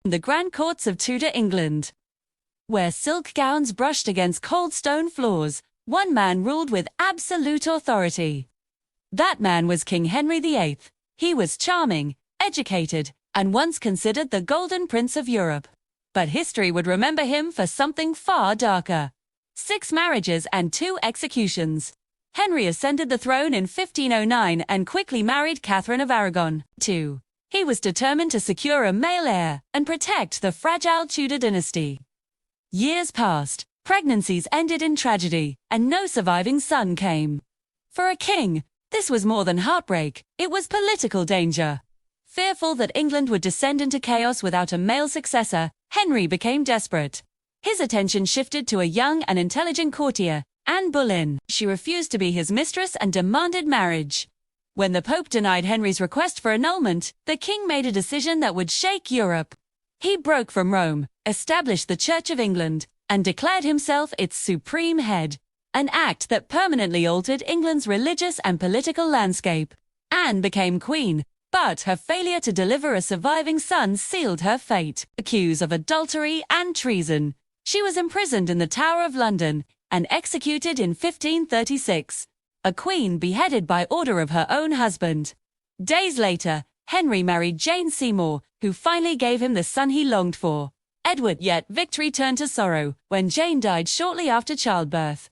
The grand courts of Tudor England, where silk gowns brushed against cold stone floors, one man ruled with absolute authority. That man was King Henry VIII. He was charming, educated, and once considered the Golden Prince of Europe. But history would remember him for something far darker. 6 marriages and 2 executions. Henry ascended the throne in 1509 and quickly married Catherine of Aragon, too. He was determined to secure a male heir and protect the fragile Tudor dynasty. Years passed, pregnancies ended in tragedy, and no surviving son came. For a king, this was more than heartbreak, it was political danger. Fearful that England would descend into chaos without a male successor, Henry became desperate. His attention shifted to a young and intelligent courtier, Anne Boleyn. She refused to be his mistress and demanded marriage. When the Pope denied Henry's request for annulment, the king made a decision that would shake Europe. He broke from Rome, established the Church of England, and declared himself its supreme head, an act that permanently altered England's religious and political landscape. Anne became queen, but her failure to deliver a surviving son sealed her fate. Accused of adultery and treason, she was imprisoned in the Tower of London and executed in 1536. A queen beheaded by order of her own husband. Days later, Henry married Jane Seymour, who finally gave him the son he longed for, Edward. Yet victory turned to sorrow when Jane died shortly after childbirth.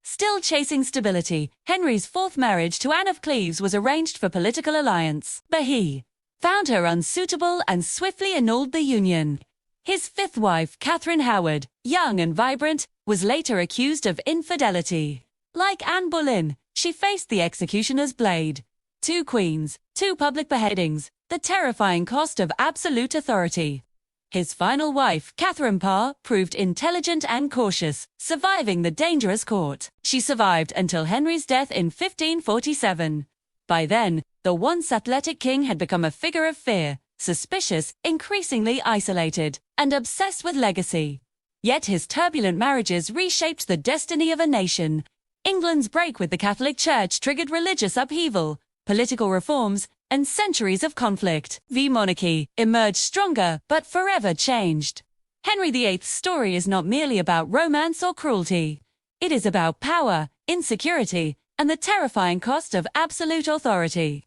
Still chasing stability, Henry's 4th marriage to Anne of Cleves was arranged for political alliance, but he found her unsuitable and swiftly annulled the union. His 5th wife, Catherine Howard, young and vibrant, was later accused of infidelity. Like Anne Boleyn, she faced the executioner's blade. 2 queens, 2 public beheadings, the terrifying cost of absolute authority. His final wife, Catherine Parr, proved intelligent and cautious, surviving the dangerous court. She survived until Henry's death in 1547. By then, the once athletic king had become a figure of fear, suspicious, increasingly isolated, and obsessed with legacy. Yet his turbulent marriages reshaped the destiny of a nation. England's break with the Catholic Church triggered religious upheaval, political reforms, and centuries of conflict. The monarchy emerged stronger but forever changed. Henry VIII's story is not merely about romance or cruelty. It is about power, insecurity, and the terrifying cost of absolute authority.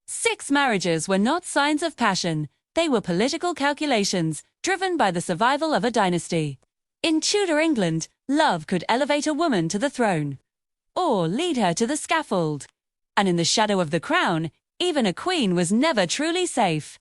6 marriages were not signs of passion, they were political calculations, driven by the survival of a dynasty. In Tudor England, love could elevate a woman to the throne, or lead her to the scaffold. And in the shadow of the crown, even a queen was never truly safe.